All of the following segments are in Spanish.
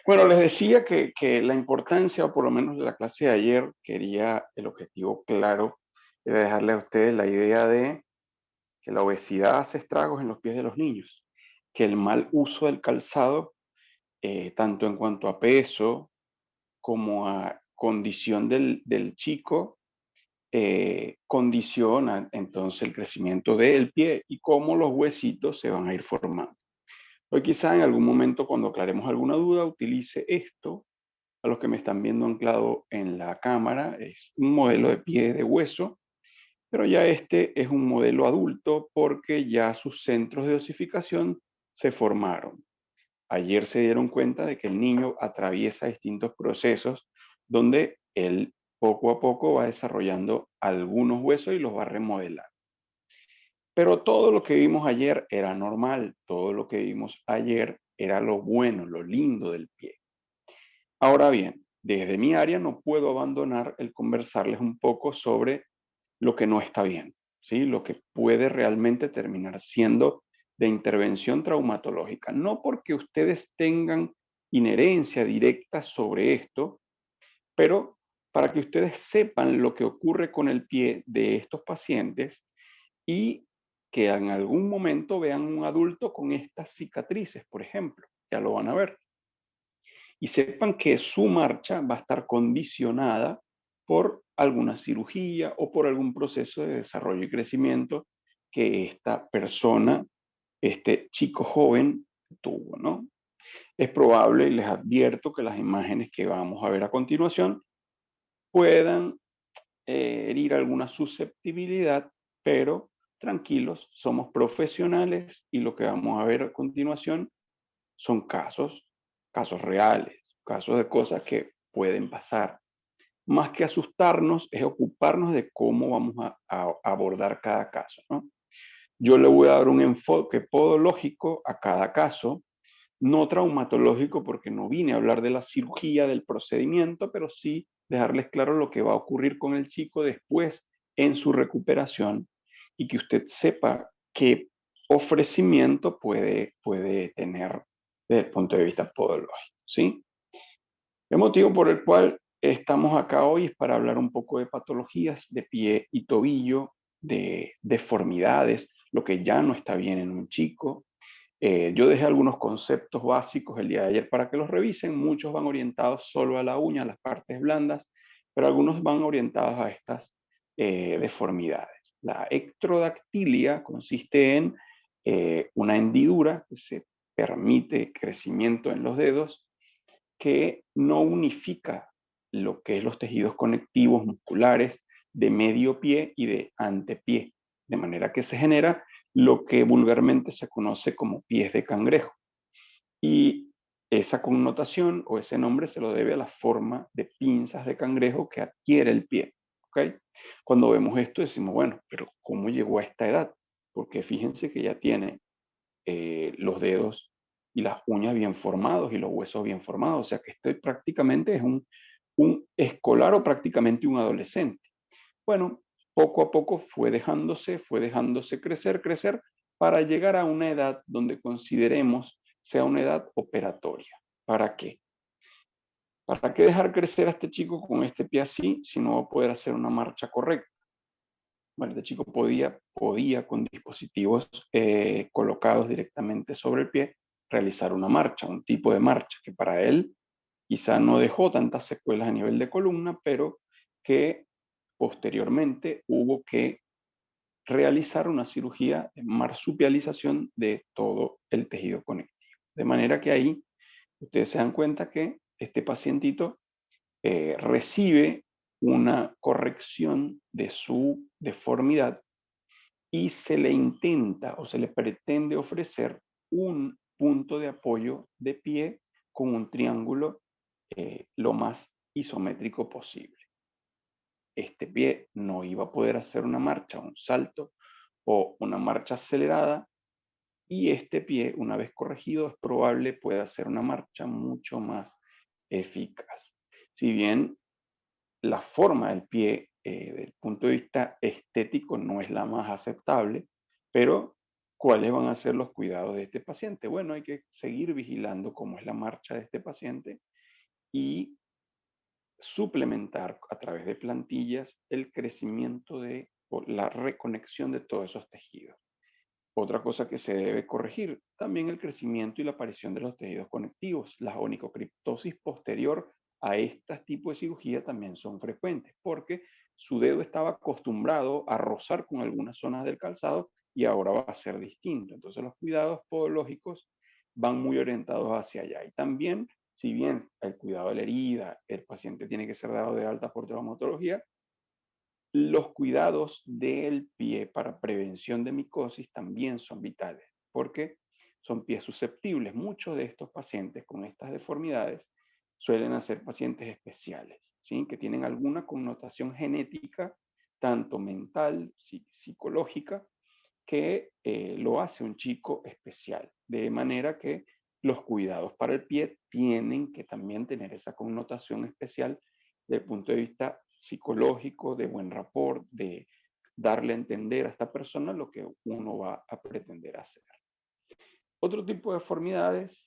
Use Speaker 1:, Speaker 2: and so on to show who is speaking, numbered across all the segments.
Speaker 1: Bueno, les decía que la importancia, o por lo menos de la clase de ayer, quería el objetivo claro, era dejarle a ustedes la idea de que la obesidad hace estragos en los pies de los niños, que el mal uso del calzado, tanto en cuanto a peso como a condición del chico, condiciona entonces el crecimiento del pie y cómo los huesitos se van a ir formando. Hoy quizá en algún momento cuando aclaremos alguna duda utilice esto. A los que me están viendo anclado en la cámara, es un modelo de pie de hueso, pero ya este es un modelo adulto porque ya sus centros de osificación se formaron. Ayer se dieron cuenta de que el niño atraviesa distintos procesos donde él poco a poco va desarrollando algunos huesos y los va a remodelar. Pero todo lo que vimos ayer era normal, todo lo que vimos ayer era lo bueno, lo lindo del pie. Ahora bien, desde mi área no puedo abandonar el conversarles un poco sobre lo que no está bien, ¿sí? Lo que puede realmente terminar siendo de intervención traumatológica. No porque ustedes tengan inherencia directa sobre esto, pero para que ustedes sepan lo que ocurre con el pie de estos pacientes y que en algún momento vean un adulto con estas cicatrices, por ejemplo. Ya lo van a ver y sepan que su marcha va a estar condicionada por alguna cirugía o por algún proceso de desarrollo y crecimiento que esta persona, este chico joven, tuvo, ¿no? Es probable, y les advierto, que las imágenes que vamos a ver a continuación puedan herir alguna susceptibilidad, pero tranquilos, somos profesionales y lo que vamos a ver a continuación son casos reales, casos de cosas que pueden pasar. Más que asustarnos, es ocuparnos de cómo vamos a abordar cada caso, ¿no? Yo le voy a dar un enfoque podológico a cada caso, no traumatológico porque no vine a hablar de la cirugía, del procedimiento, pero sí dejarles claro lo que va a ocurrir con el chico después en su recuperación y que usted sepa qué ofrecimiento puede tener desde el punto de vista podológico, ¿sí? El motivo por el cual estamos acá hoy es para hablar un poco de patologías de pie y tobillo, de deformidades, lo que ya no está bien en un chico. Yo dejé algunos conceptos básicos el día de ayer para que los revisen. Muchos van orientados solo a la uña, a las partes blandas, pero algunos van orientados a estas deformidades. La ectrodactilia consiste en una hendidura que se permite crecimiento en los dedos que no unifica lo que es los tejidos conectivos musculares de medio pie y de antepié, de manera que se genera lo que vulgarmente se conoce como pies de cangrejo. Y esa connotación o ese nombre se lo debe a la forma de pinzas de cangrejo que adquiere el pie. ¿Okay? Cuando vemos esto decimos, bueno, pero ¿cómo llegó a esta edad? Porque fíjense que ya tiene los dedos y las uñas bien formados y los huesos bien formados. O sea que este prácticamente es un escolar o prácticamente un adolescente. Bueno, poco a poco fue dejándose crecer, crecer, para llegar a una edad donde consideremos sea una edad operatoria. ¿Para qué? ¿Para qué dejar crecer a este chico con este pie así si no va a poder hacer una marcha correcta? Bueno, este chico podía con dispositivos colocados directamente sobre el pie realizar una marcha, un tipo de marcha que para él quizá no dejó tantas secuelas a nivel de columna, pero que posteriormente hubo que realizar una cirugía de marsupialización de todo el tejido conectivo. De manera que ahí ustedes se dan cuenta que este pacientito recibe una corrección de su deformidad y se le intenta o se le pretende ofrecer un punto de apoyo de pie con un triángulo lo más isométrico posible. Este pie no iba a poder hacer una marcha, un salto o una marcha acelerada, y este pie, una vez corregido, es probable pueda hacer una marcha mucho más eficaz. Si bien la forma del pie, desde el punto de vista estético, no es la más aceptable, pero ¿Cuáles van a ser los cuidados de este paciente? Bueno, hay que seguir vigilando cómo es la marcha de este paciente y suplementar a través de plantillas el crecimiento o la reconexión de todos esos tejidos. Otra cosa que se debe corregir, también el crecimiento y la aparición de los tejidos conectivos. La onicocriptosis posterior a este tipo de cirugía también son frecuentes porque su dedo estaba acostumbrado a rozar con algunas zonas del calzado y ahora va a ser distinto. Entonces los cuidados podológicos van muy orientados hacia allá. Y también, si bien el cuidado de la herida, el paciente tiene que ser dado de alta por traumatología, los cuidados del pie para prevención de micosis también son vitales, porque son pies susceptibles. Muchos de estos pacientes con estas deformidades suelen ser pacientes especiales, ¿sí? Que tienen alguna connotación genética, tanto mental, psicológica, que lo hace un chico especial. De manera que los cuidados para el pie tienen que también tener esa connotación especial desde el punto de vista psicológico, de buen rapport, de darle a entender a esta persona lo que uno va a pretender hacer. Otro tipo de deformidades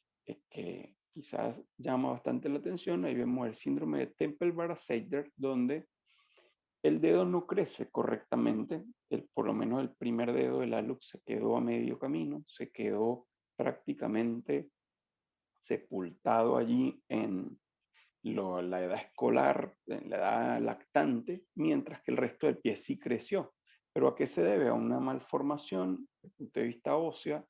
Speaker 1: que quizás llama bastante la atención, ahí vemos el síndrome de Tempel-Barré-Seider, donde el dedo no crece correctamente, por lo menos el primer dedo del hallux se quedó a medio camino, se quedó prácticamente sepultado allí en la edad escolar, en la edad lactante, mientras que el resto del pie sí creció. ¿Pero a qué se debe? A una malformación desde el punto de vista ósea,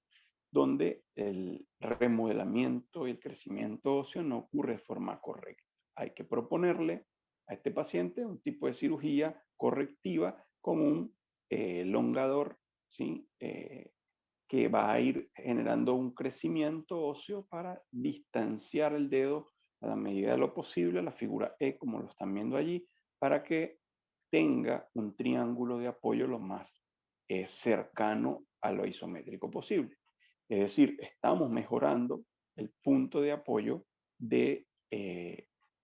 Speaker 1: donde el remodelamiento y el crecimiento óseo no ocurre de forma correcta. Hay que proponerle a este paciente un tipo de cirugía correctiva con un elongador, ¿sí? Que va a ir generando un crecimiento óseo para distanciar el dedo a la medida de lo posible, la figura E, como lo están viendo allí, para que tenga un triángulo de apoyo lo más cercano a lo isométrico posible. Es decir, estamos mejorando el punto de apoyo de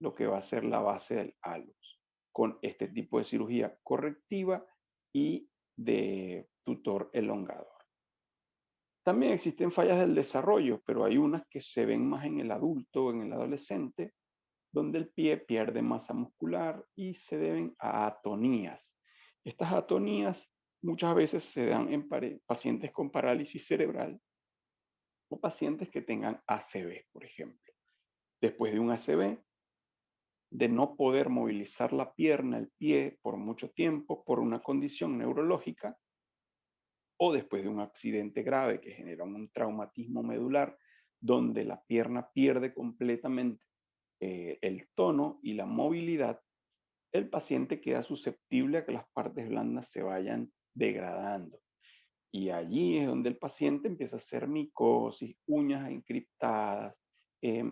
Speaker 1: lo que va a ser la base del hallux con este tipo de cirugía correctiva y de tutor elongado. También existen fallas del desarrollo, pero hay unas que se ven más en el adulto o en el adolescente, donde el pie pierde masa muscular y se deben a atonías. Estas atonías muchas veces se dan en pacientes con parálisis cerebral o pacientes que tengan ACV, por ejemplo. Después de un ACV, de no poder movilizar la pierna, el pie, por mucho tiempo, por una condición neurológica, o después de un accidente grave que genera un traumatismo medular, donde la pierna pierde completamente el tono y la movilidad, el paciente queda susceptible a que las partes blandas se vayan degradando. Y allí es donde el paciente empieza a hacer micosis, uñas encriptadas, eh,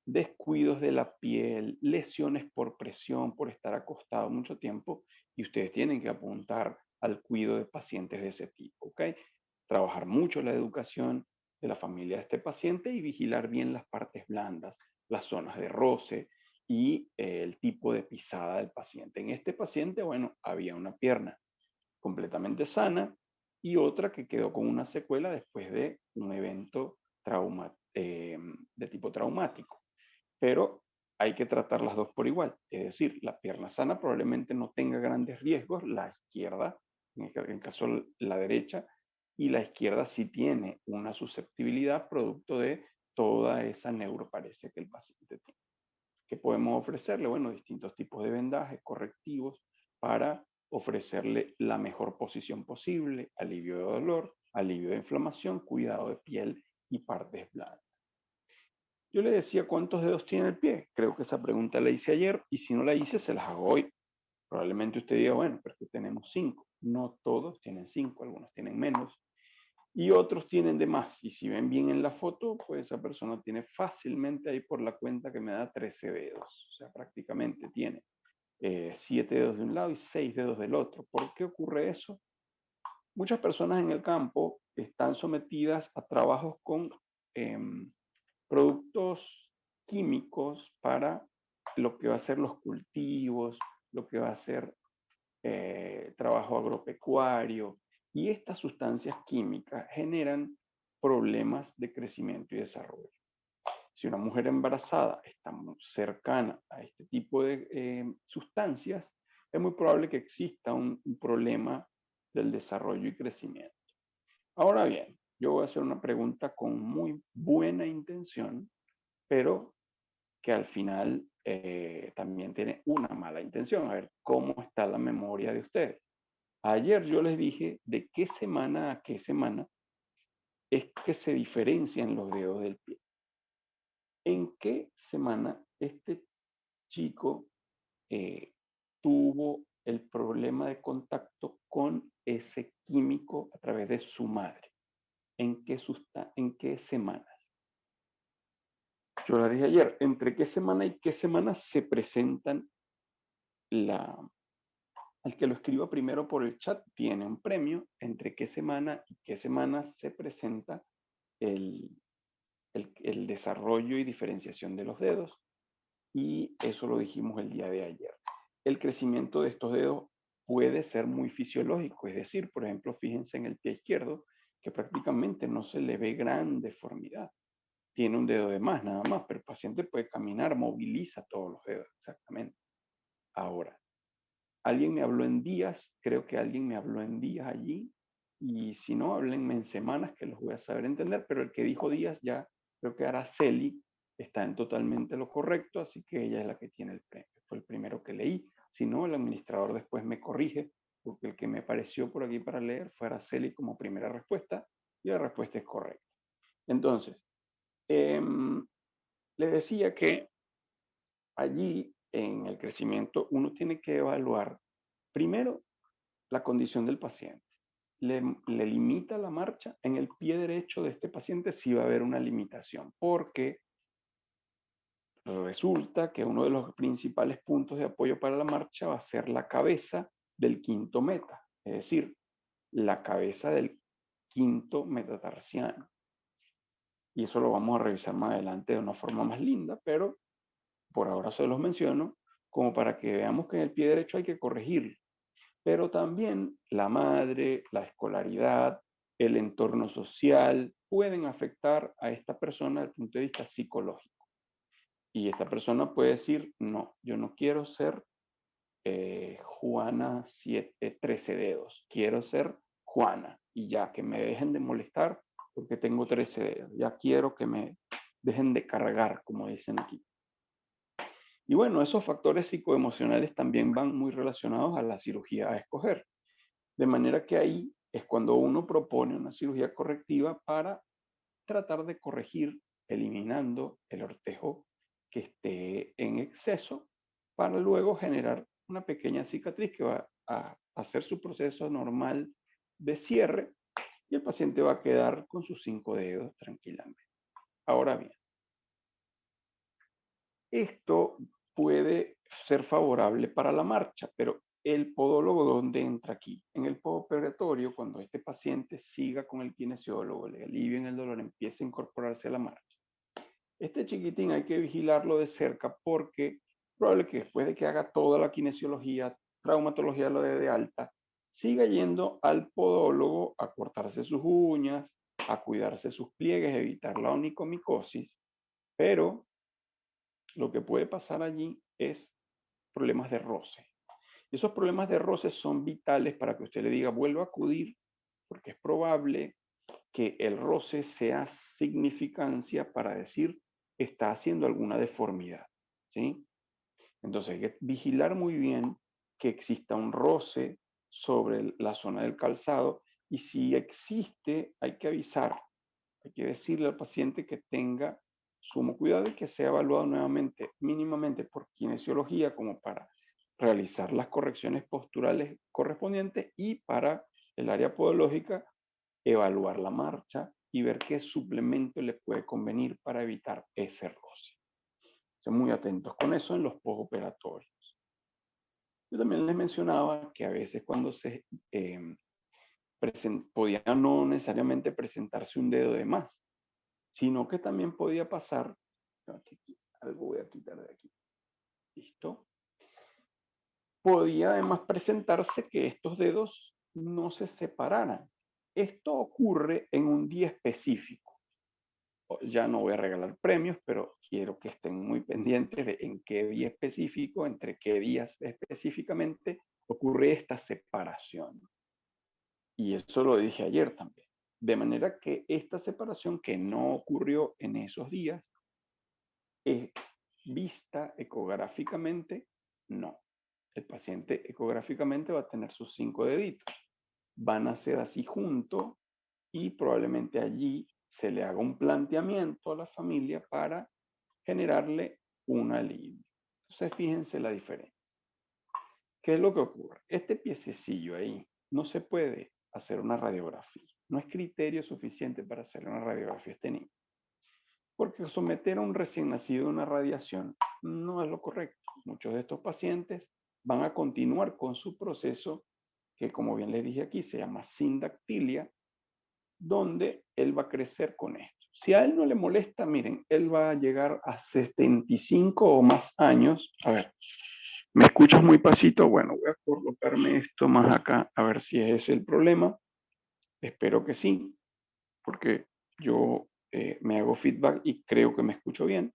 Speaker 1: descuidos de la piel, lesiones por presión, por estar acostado mucho tiempo, y ustedes tienen que apuntar al cuidado de pacientes de ese tipo, ¿ok? Trabajar mucho la educación de la familia de este paciente y vigilar bien las partes blandas, las zonas de roce y el tipo de pisada del paciente. En este paciente, bueno, había una pierna completamente sana y otra que quedó con una secuela después de un evento de tipo traumático. Pero hay que tratar las dos por igual. Es decir, la pierna sana probablemente no tenga grandes riesgos, la izquierda, en el caso la derecha, y la izquierda sí tiene una susceptibilidad producto de toda esa neuroparesia que el paciente tiene. ¿Qué podemos ofrecerle? Bueno, distintos tipos de vendajes correctivos para ofrecerle la mejor posición posible, alivio de dolor, alivio de inflamación, cuidado de piel y partes blandas. Yo le decía cuántos dedos tiene el pie. Creo que esa pregunta la hice ayer y si no la hice, se las hago hoy. Probablemente usted diga, bueno, pero es que tenemos 5. No todos tienen 5, algunos tienen menos y otros tienen de más. Y si ven bien en la foto, pues esa persona tiene fácilmente ahí por la cuenta que me da 13 dedos. O sea, prácticamente tiene 7 dedos de un lado y 6 dedos del otro. ¿Por qué ocurre eso? Muchas personas en el campo están sometidas a trabajos con productos químicos para lo que va a ser los cultivos, lo que va a ser trabajo agropecuario, Y estas sustancias químicas generan problemas de crecimiento y desarrollo. Si una mujer embarazada está muy cercana a este tipo de sustancias, es muy probable que exista un problema del desarrollo y crecimiento. Ahora bien, yo voy a hacer una pregunta con muy buena intención, pero que al final también tiene una mala intención. A ver, ¿cómo está la memoria de ustedes? Ayer yo les dije de qué semana a qué semana es que se diferencian los dedos del pie. ¿En qué semana este chico eh, tuvo el problema de contacto con ese químico a través de su madre? ¿En qué semanas? Yo la dije ayer, ¿entre qué semana y qué semana se presentan la... Al que lo escriba primero por el chat tiene un premio, entre qué semana y qué semana se presenta el, el desarrollo y diferenciación de los dedos. Y eso lo dijimos el día de ayer. El crecimiento de estos dedos puede ser muy fisiológico, es decir, por ejemplo, fíjense en el pie izquierdo, que prácticamente no se le ve gran deformidad. Tiene un dedo de más, nada más, pero el paciente puede caminar, moviliza todos los dedos, exactamente. Ahora, alguien me habló en días, creo que alguien me habló en días allí, y si no, háblenme en semanas que los voy a saber entender, pero el que dijo días ya, creo que Araceli está en totalmente lo correcto, así que ella es la que tiene el premio. Fue el primero que leí, si no, el administrador después me corrige, porque el que me apareció por aquí para leer fue Araceli como primera respuesta, y la respuesta es correcta. Entonces, eh, les decía que allí en el crecimiento uno tiene que evaluar primero la condición del paciente. Le limita la marcha. En el pie derecho de este paciente sí va a haber una limitación, porque resulta que uno de los principales puntos de apoyo para la marcha va a ser la cabeza del quinto meta, es decir, la cabeza del quinto metatarsiano. Y eso lo vamos a revisar más adelante de una forma más linda, pero por ahora se los menciono como para que veamos que en el pie derecho hay que corregirlo. Pero también la madre, la escolaridad, el entorno social pueden afectar a esta persona desde el punto de vista psicológico. Y esta persona puede decir, no, yo no quiero ser Juana 13 dedos, quiero ser Juana y ya, que me dejen de molestar porque tengo 13 dedos, ya quiero que me dejen de cargar, como dicen aquí. Y bueno, esos factores psicoemocionales también van muy relacionados a la cirugía a escoger. De manera que ahí es cuando uno propone una cirugía correctiva para tratar de corregir, eliminando el ortejo que esté en exceso, para luego generar una pequeña cicatriz que va a hacer su proceso normal de cierre y el paciente va a quedar con sus 5 dedos tranquilamente. Ahora bien, esto puede ser favorable para la marcha, pero el podólogo, ¿dónde entra aquí? En el postoperatorio, cuando este paciente siga con el kinesiólogo, le alivien el dolor, empiece a incorporarse a la marcha. Este chiquitín hay que vigilarlo de cerca porque es probable que después de que haga toda la kinesiología, traumatología lo dé de alta, siga yendo al podólogo a cortarse sus uñas, a cuidarse sus pliegues, evitar la onicomicosis, pero lo que puede pasar allí es problemas de roce. Y esos problemas de roce son vitales para que usted le diga, vuelva a acudir, porque es probable que el roce sea significancia para decir está haciendo alguna deformidad, ¿sí? Entonces hay que vigilar muy bien que exista un roce sobre la zona del calzado y si existe hay que avisar, hay que decirle al paciente que tenga sumo cuidado y que sea evaluado nuevamente mínimamente por kinesiología como para realizar las correcciones posturales correspondientes y para el área podológica evaluar la marcha y ver qué suplemento le puede convenir para evitar ese roce. Estén muy atentos con eso en los postoperatorios. Yo también les mencionaba que a veces cuando se podía no necesariamente presentarse un dedo de más, sino que también podía pasar, algo voy a quitar de aquí, listo, podía además presentarse que estos dedos no se separaran. Esto ocurre en un día específico. Ya no voy a regalar premios, pero quiero que estén muy pendientes de en qué día específico, entre qué días específicamente ocurre esta separación. Y eso lo dije ayer también. De manera que esta separación que no ocurrió en esos días, es vista ecográficamente, no. El paciente ecográficamente va a tener sus 5 deditos. Van a ser así juntos y probablemente allí se le haga un planteamiento a la familia para generarle un alivio. Entonces, fíjense la diferencia. ¿Qué es lo que ocurre? Este piececillo ahí no se puede hacer una radiografía. No es criterio suficiente para hacer una radiografía a este niño. Porque someter a un recién nacido a una radiación no es lo correcto. Muchos de estos pacientes van a continuar con su proceso que, como bien les dije aquí, se llama sindactilia, donde él va a crecer con esto. Si a él no le molesta, miren, él va a llegar a 75 o más años. A ver, ¿me escuchas muy pasito? Bueno, voy a colocarme esto más acá, a ver si ese es el problema. Espero que sí, porque yo me hago feedback y creo que me escucho bien.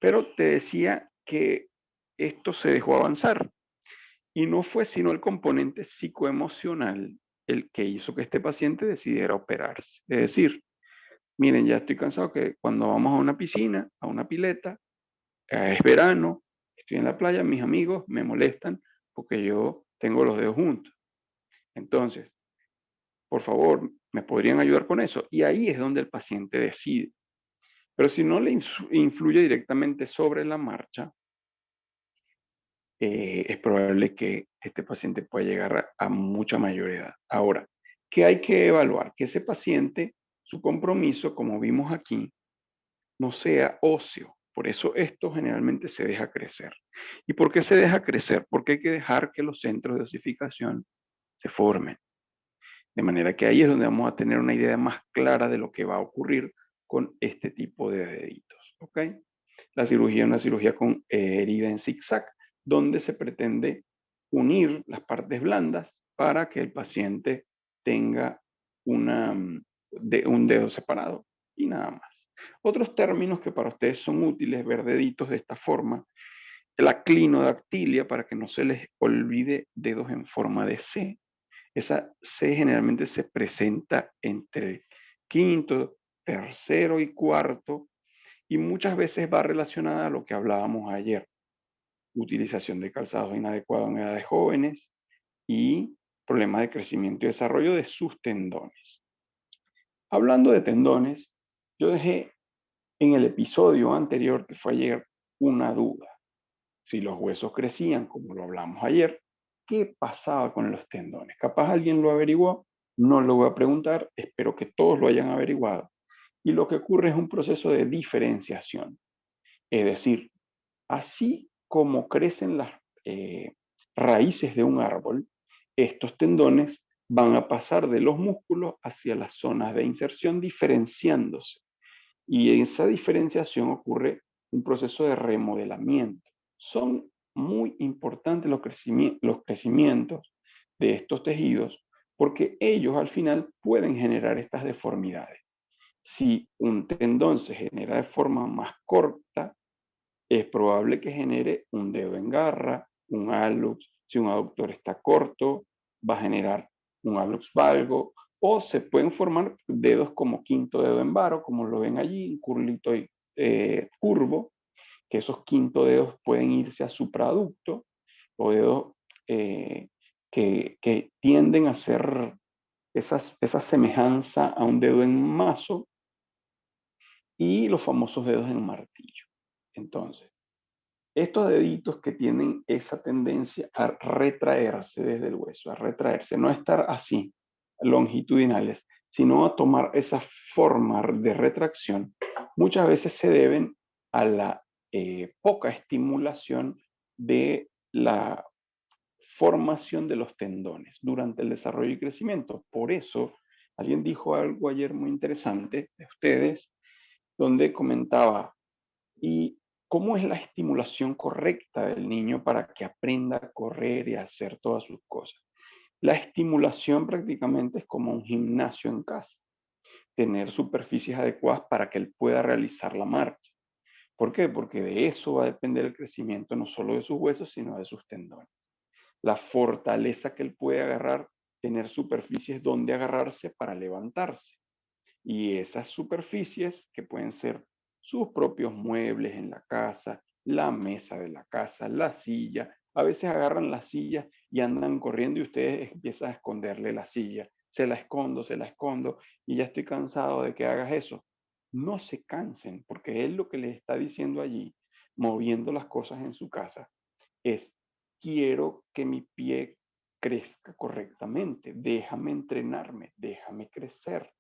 Speaker 1: Pero te decía que esto se dejó avanzar y no fue sino el componente psicoemocional el que hizo que este paciente decidiera operarse. Es decir, miren, ya estoy cansado que cuando vamos a una piscina, a una pileta, es verano, estoy en la playa, mis amigos me molestan porque yo tengo los dedos juntos. Entonces, por favor, ¿me podrían ayudar con eso? Y ahí es donde el paciente decide. Pero si no le influye directamente sobre la marcha, es probable que este paciente pueda llegar a mucha mayor edad. Ahora, ¿qué hay que evaluar? Que ese paciente, su compromiso, como vimos aquí, no sea óseo. Por eso esto generalmente se deja crecer. ¿Y por qué se deja crecer? Porque hay que dejar que los centros de osificación se formen. De manera que ahí es donde vamos a tener una idea más clara de lo que va a ocurrir con este tipo de deditos. ¿Ok? La cirugía es una cirugía con herida en zigzag, donde se pretende unir las partes blandas para que el paciente tenga un dedo separado y nada más. Otros términos que para ustedes son útiles, ver deditos de esta forma, la clinodactilia, para que no se les olvide dedos en forma de C. Esa C generalmente se presenta entre quinto, tercero y cuarto y muchas veces va relacionada a lo que hablábamos ayer, utilización de calzados inadecuados en edades jóvenes y problemas de crecimiento y desarrollo de sus tendones. Hablando de tendones, yo dejé en el episodio anterior, que fue ayer, una duda. Si los huesos crecían, como lo hablamos ayer, ¿qué pasaba con los tendones? Capaz alguien lo averiguó, no lo voy a preguntar, espero que todos lo hayan averiguado. Y lo que ocurre es un proceso de diferenciación. Es decir, así como crecen las raíces de un árbol, estos tendones van a pasar de los músculos hacia las zonas de inserción diferenciándose. Y en esa diferenciación ocurre un proceso de remodelamiento. Son muy importantes los crecimientos de estos tejidos porque ellos al final pueden generar estas deformidades. Si un tendón se genera de forma más corta, es probable que genere un dedo en garra, un hallux. Si un aductor está corto, va a generar un hallux valgo, o se pueden formar dedos como quinto dedo en varo, como lo ven allí, un curlito curvo, que esos quinto dedos pueden irse a supraducto, o dedos que tienden a ser esa semejanza a un dedo en mazo, y los famosos dedos en martillo. Entonces, estos deditos que tienen esa tendencia a retraerse desde el hueso, a retraerse, no a estar así, longitudinales, sino a tomar esa forma de retracción, muchas veces se deben a la poca estimulación de la formación de los tendones durante el desarrollo y crecimiento. Por eso, alguien dijo algo ayer muy interesante de ustedes, donde comentaba, ¿y cómo es la estimulación correcta del niño para que aprenda a correr y a hacer todas sus cosas? La estimulación prácticamente es como un gimnasio en casa, tener superficies adecuadas para que él pueda realizar la marcha. ¿Por qué? Porque de eso va a depender el crecimiento no solo de sus huesos, sino de sus tendones. La fortaleza que él puede agarrar, tener superficies donde agarrarse para levantarse. Y esas superficies, que pueden ser sus propios muebles en la casa, la mesa de la casa, la silla, a veces agarran la silla y andan corriendo y ustedes empiezan a esconderle la silla. Se la escondo y ya estoy cansado de que hagas eso. No se cansen, porque él lo que les está diciendo allí, moviendo las cosas en su casa, es: quiero que mi pie crezca correctamente, déjame entrenarme, déjame crecer.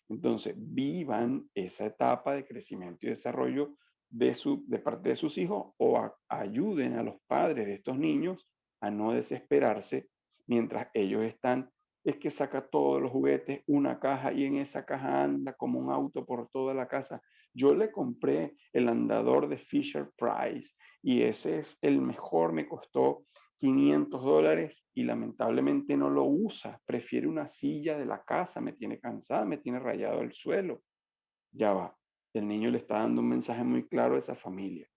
Speaker 1: Entonces, vivan esa etapa de crecimiento y desarrollo de parte de sus hijos, o ayuden a los padres de estos niños a no desesperarse mientras ellos están, es que saca todos los juguetes, una caja, y en esa caja anda como un auto por toda la casa. Yo le compré el andador de Fisher Price y ese es el mejor, me costó $500 y lamentablemente no lo usa, prefiere una silla de la casa, me tiene cansada, me tiene rayado el suelo. Ya va, el niño le está dando un mensaje muy claro a esa familia: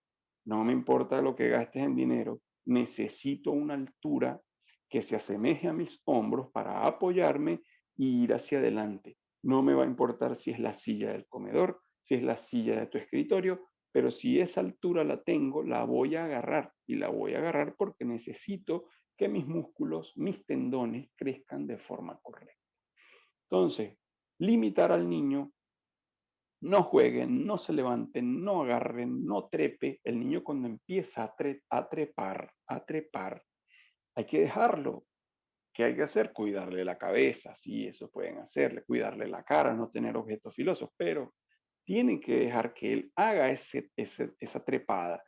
Speaker 1: no me importa lo que gastes en dinero, necesito una altura que se asemeje a mis hombros para apoyarme e ir hacia adelante. No me va a importar si es la silla del comedor, si es la silla de tu escritorio, pero si esa altura la tengo, la voy a agarrar, y la voy a agarrar porque necesito que mis músculos, mis tendones crezcan de forma correcta. Entonces, limitar al niño: no jueguen, no se levanten, no agarren, no trepe. El niño, cuando empieza a trepar, hay que dejarlo. ¿Qué hay que hacer? Cuidarle la cabeza, sí, eso pueden hacerle, cuidarle la cara, no tener objetos filosos, pero tienen que dejar que él haga esa trepada.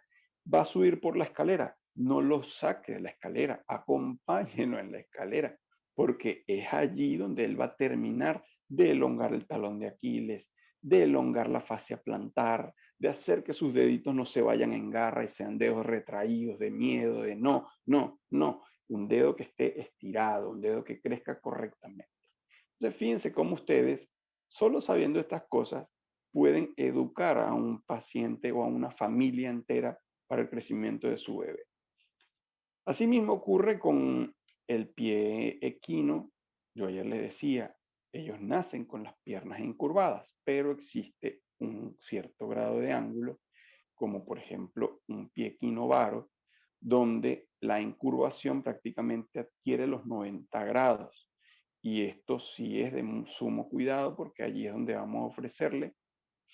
Speaker 1: Va a subir por la escalera, no lo saque de la escalera, acompáñenlo en la escalera, porque es allí donde él va a terminar de elongar el talón de Aquiles, de elongar la fascia plantar, de hacer que sus deditos no se vayan en garra y sean dedos retraídos de miedo, de no, no, no. Un dedo que esté estirado, un dedo que crezca correctamente. Entonces, fíjense cómo ustedes, solo sabiendo estas cosas, pueden educar a un paciente o a una familia entera para el crecimiento de su bebé. Asimismo ocurre con el pie equino. Yo ayer les decía, ellos nacen con las piernas incurvadas, pero existe un cierto grado de ángulo, como por ejemplo un pie equino varo, donde la incurvación prácticamente adquiere los 90 grados. Y esto sí es de sumo cuidado, porque allí es donde vamos a ofrecerle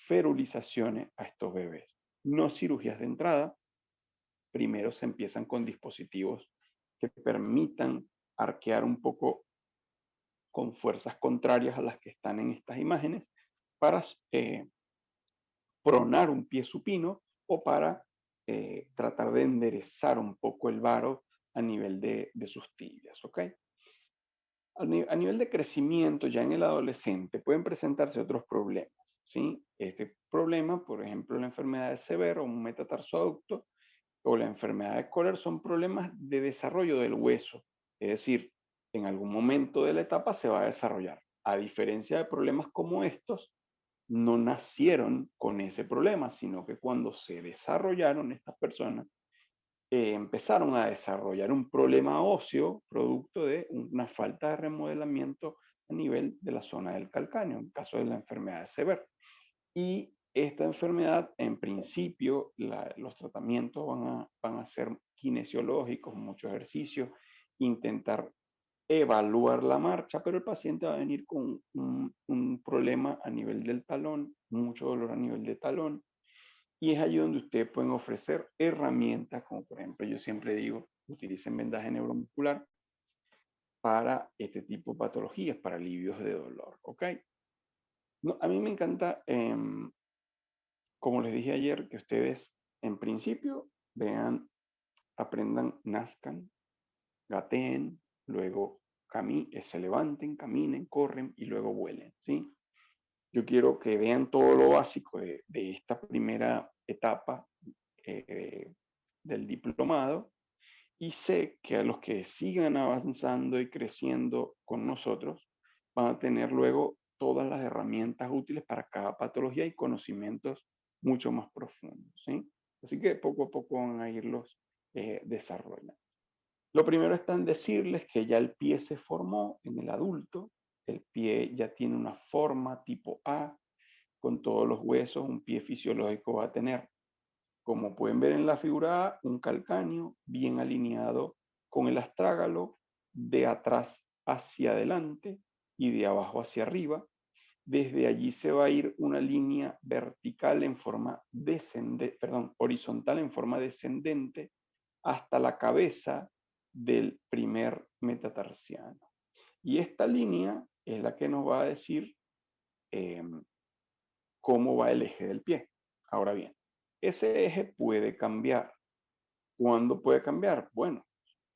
Speaker 1: ferulizaciones a estos bebés. No cirugías de entrada, primero se empiezan con dispositivos que permitan arquear un poco con fuerzas contrarias a las que están en estas imágenes, para pronar un pie supino, o para tratar de enderezar un poco el varo a nivel de sus tibias, ¿ok? A nivel de crecimiento, ya en el adolescente, pueden presentarse otros problemas, ¿sí? Este problema, por ejemplo, la enfermedad de Severo, un metatarsoadducto, o la enfermedad de Kohler, son problemas de desarrollo del hueso. Es decir, en algún momento de la etapa se va a desarrollar. A diferencia de problemas como estos, no nacieron con ese problema, sino que cuando se desarrollaron, estas personas empezaron a desarrollar un problema óseo producto de una falta de remodelamiento a nivel de la zona del calcáneo, en caso de la enfermedad de Sever. Y esta enfermedad, en principio, los tratamientos van a ser kinesiológicos, mucho ejercicio, intentar evaluar la marcha, pero el paciente va a venir con un problema a nivel del talón, mucho dolor a nivel de talón, y es allí donde ustedes pueden ofrecer herramientas, como por ejemplo, yo siempre digo, utilicen vendaje neuromuscular para este tipo de patologías, para alivios de dolor, ¿ok? No, a mí me encanta, como les dije ayer, que ustedes en principio vean, aprendan, nazcan, gateen, luego se levanten, caminen, corren y luego vuelen, ¿sí? Yo quiero que vean todo lo básico de esta primera etapa del diplomado, Y sé que a los que sigan avanzando y creciendo con nosotros, van a tener luego todas las herramientas útiles para cada patología y conocimientos mucho más profundos, ¿sí? Así que poco a poco van a irlos desarrollando. Lo primero está en decirles que ya el pie se formó en el adulto, el pie ya tiene una forma tipo A, con todos los huesos, un pie fisiológico va a tener, como pueden ver en la figura A, un calcáneo bien alineado con el astrágalo de atrás hacia adelante y de abajo hacia arriba. Desde allí se va a ir una línea vertical en forma descendente, perdón, horizontal en forma descendente hasta la cabeza del primer metatarsiano. Y esta línea es la que nos va a decir eh, cómo va el eje del pie. Ahora bien, ese eje puede cambiar. ¿Cuándo puede cambiar? Bueno,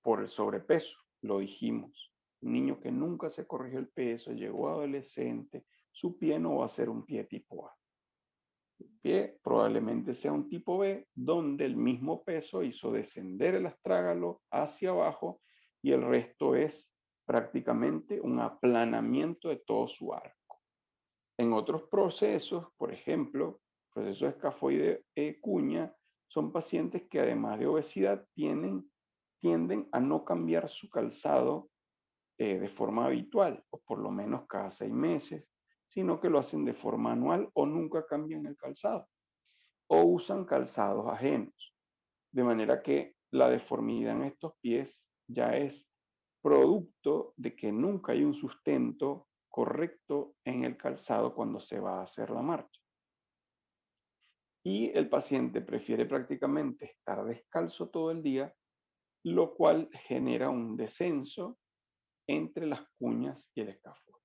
Speaker 1: por el sobrepeso, lo dijimos. Un niño que nunca se corrigió el peso, llegó adolescente, su pie no va a ser un pie tipo A. El pie probablemente sea un tipo B, donde el mismo peso hizo descender el astrágalo hacia abajo y el resto es prácticamente un aplanamiento de todo su arco. En otros procesos, por ejemplo, proceso escafoide cuña, son pacientes que además de obesidad tienden a no cambiar su calzado de forma habitual, o por lo menos cada 6 meses, sino que lo hacen de forma anual o nunca cambian el calzado, o usan calzados ajenos. De manera que la deformidad en estos pies ya es producto de que nunca hay un sustento correcto en el calzado cuando se va a hacer la marcha. Y el paciente prefiere prácticamente estar descalzo todo el día, lo cual genera un descenso entre las cuñas y el escafoide.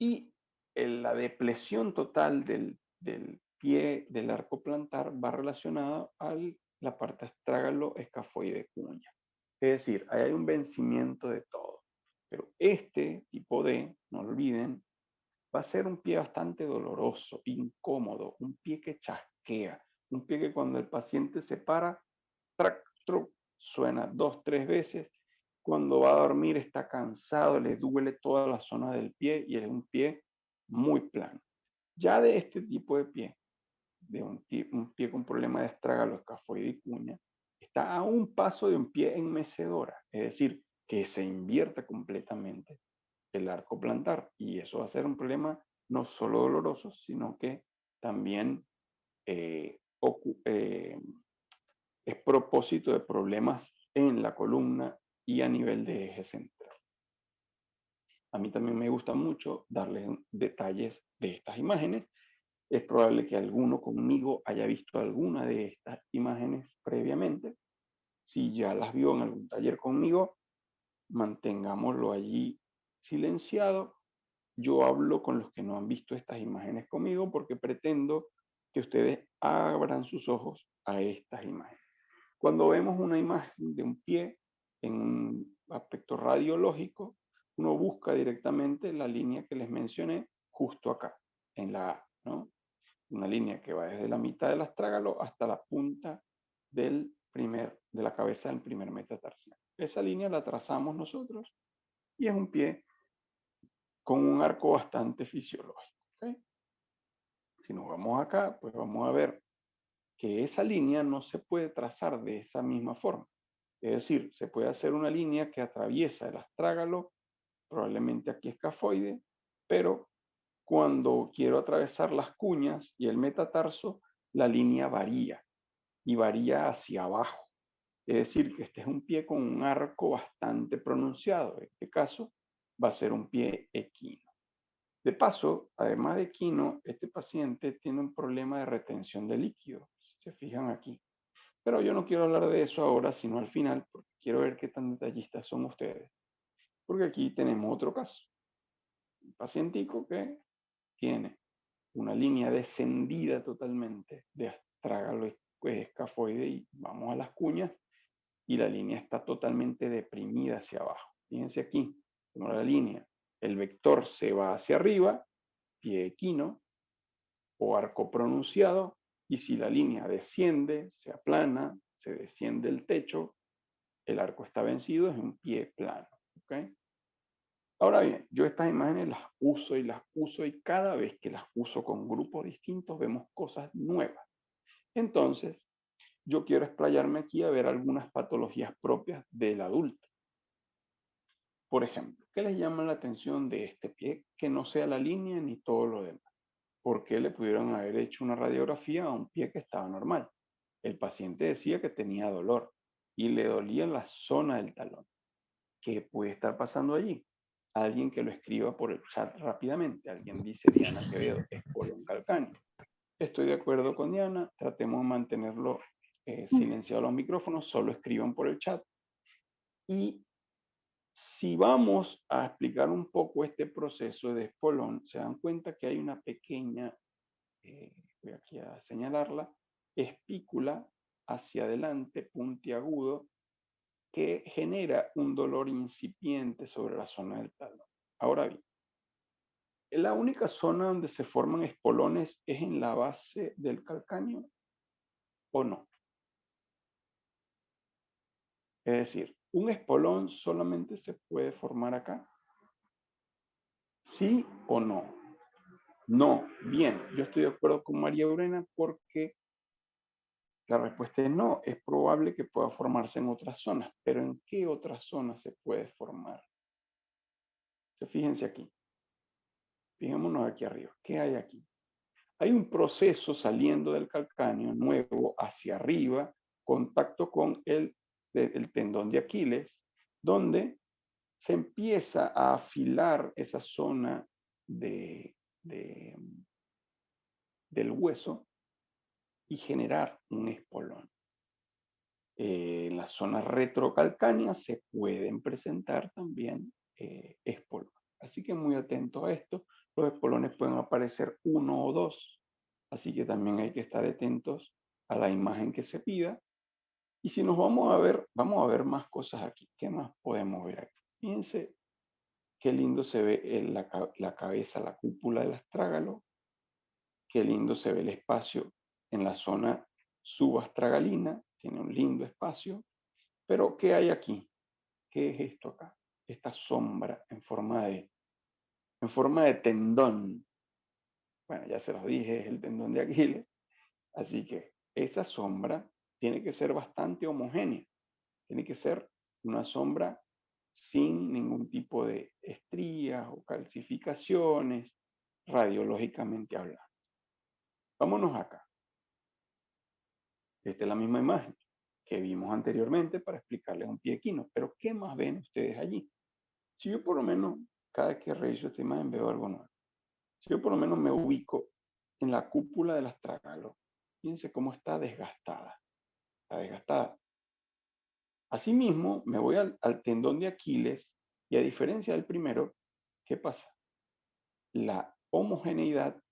Speaker 1: Y la depresión total del pie del arco plantar va relacionada a la parte astrágalo escafoide cuña. Es decir, ahí hay un vencimiento de todo. Pero este tipo D, no olviden, va a ser un pie bastante doloroso, incómodo, un pie que chasquea, un pie que cuando el paciente se para, trac, truc, suena 2, 3 veces. Cuando va a dormir está cansado, le duele toda la zona del pie y es un pie muy plano. Ya de este tipo de pie, de un pie con problema de estragalo, escafoide y cuña, está a un paso de un pie en mecedora, es decir, que se invierta completamente el arco plantar. Y eso va a ser un problema no solo doloroso, sino que también eh, es propósito de problemas en la columna y a nivel de eje central. A mí también me gusta mucho darles detalles de estas imágenes. Es probable que alguno conmigo haya visto alguna de estas imágenes previamente. Si ya las vio en algún taller conmigo, mantengámoslo allí silenciado. Yo hablo con los que no han visto estas imágenes conmigo porque pretendo que ustedes abran sus ojos a estas imágenes. Cuando vemos una imagen de un pie en un aspecto radiológico, uno busca directamente la línea que les mencioné justo acá, en la A, ¿no? Una línea que va desde la mitad del astrágalo hasta la punta de la cabeza del primer metatarsiano. Esa línea la trazamos nosotros y es un pie con un arco bastante fisiológico. ¿Okay? Si nos vamos acá, pues vamos a ver que esa línea no se puede trazar de esa misma forma. Es decir, se puede hacer una línea que atraviesa el astrágalo, probablemente aquí escafoide, pero cuando quiero atravesar las cuñas y el metatarso, la línea varía y varía hacia abajo. Es decir, que este es un pie con un arco bastante pronunciado. En este caso, va a ser un pie equino. De paso, además de equino, este paciente tiene un problema de retención de líquido. Si se fijan aquí. Pero yo no quiero hablar de eso ahora, sino al final, porque quiero ver qué tan detallistas son ustedes. Porque aquí tenemos otro caso. Un pacientico que tiene una línea descendida totalmente de astrágalo escafoide y vamos a las cuñas y la línea está totalmente deprimida hacia abajo. Fíjense aquí, como la línea, el vector se va hacia arriba, pie equino o arco pronunciado, y si la línea desciende, se aplana, se desciende el techo, el arco está vencido, es un pie plano. ¿Ok? Ahora bien, yo estas imágenes las uso y cada vez que las uso con grupos distintos vemos cosas nuevas. Entonces, yo quiero explayarme aquí a ver algunas patologías propias del adulto. Por ejemplo, ¿qué les llama la atención de este pie que no sea la línea ni todo lo demás? ¿Por qué le pudieron haber hecho una radiografía a un pie que estaba normal? El paciente decía que tenía dolor y le dolía la zona del talón. ¿Qué puede estar pasando allí? Alguien que lo escriba por el chat rápidamente. Alguien dice Diana Quevedo, espolón calcáneo. Estoy de acuerdo con Diana, tratemos de mantenerlo silenciado los micrófonos, solo escriban por el chat. Y si vamos a explicar un poco este proceso de espolón, se dan cuenta que hay una pequeña, voy aquí a señalarla, espícula hacia adelante, puntiagudo, que genera un dolor incipiente sobre la zona del talón. Ahora bien, la única zona donde se forman espolones es en la base del calcáneo o no. Es decir, un espolón solamente se puede formar acá. ¿Sí o no? No. Bien, yo estoy de acuerdo con María Urena porque la respuesta es no. Es probable que pueda formarse en otras zonas, pero ¿en qué otras zonas se puede formar? Fíjense aquí. Fijémonos aquí arriba. ¿Qué hay aquí? Hay un proceso saliendo del calcáneo nuevo hacia arriba, contacto con el tendón de Aquiles, donde se empieza a afilar esa zona de, de, del hueso y generar un espolón. En la zona retrocalcánea se pueden presentar también espolones. Así que muy atento a esto. Los espolones pueden aparecer uno o dos. Así que también hay que estar atentos a la imagen que se pida. Y si nos vamos a ver más cosas aquí. ¿Qué más podemos ver aquí? Fíjense qué lindo se ve la cabeza, la cúpula del astrágalo. Qué lindo se ve el espacio en la zona subastragalina. Tiene un lindo espacio. Pero ¿qué hay aquí? ¿Qué es esto acá? Esta sombra en forma de tendón. Bueno, ya se los dije, es el tendón de Aquiles. Así que esa sombra tiene que ser bastante homogénea. Tiene que ser una sombra sin ningún tipo de estrías o calcificaciones, radiológicamente hablando. Vámonos acá. Esta es la misma imagen que vimos anteriormente para explicarles un pie equino. Pero ¿qué más ven ustedes allí? Si yo por lo menos, cada vez que reviso esta imagen veo algo nuevo. Si yo por lo menos me ubico en la cúpula del astragalo, fíjense cómo está desgastada. Está desgastada. Asimismo, me voy al tendón de Aquiles y a diferencia del primero, ¿qué pasa? La homogeneidad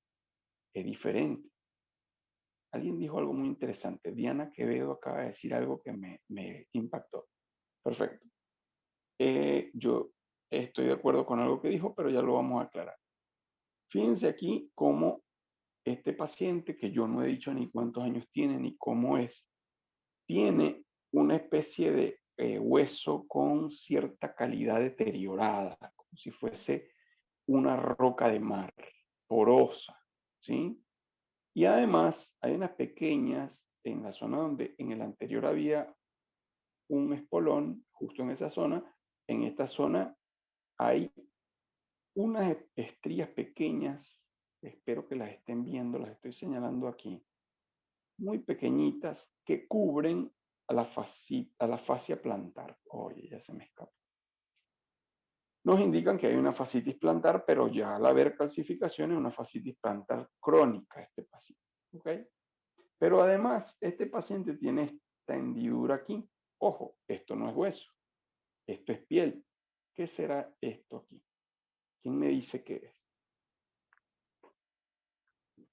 Speaker 1: es diferente. Alguien dijo algo muy interesante. Diana Quevedo acaba de decir algo que me impactó. Perfecto. Yo estoy de acuerdo con algo que dijo, pero ya lo vamos a aclarar. Fíjense aquí cómo este paciente, que yo no he dicho ni cuántos años tiene ni cómo es, tiene una especie de hueso con cierta calidad deteriorada, como si fuese una roca de mar, porosa, ¿sí? Y además hay unas pequeñas, en la zona donde en el anterior había un espolón, justo en esa zona, en esta zona hay unas estrías pequeñas, espero que las estén viendo, las estoy señalando aquí, muy pequeñitas que cubren a la fascia plantar. Oye, ya se me escapó. Nos indican que hay una fascitis plantar, pero ya al haber calcificación es una fascitis plantar crónica este paciente. ¿Okay? Pero además, este paciente tiene esta hendidura aquí. Ojo, esto no es hueso, esto es piel. ¿Qué será esto aquí? ¿Quién me dice qué es?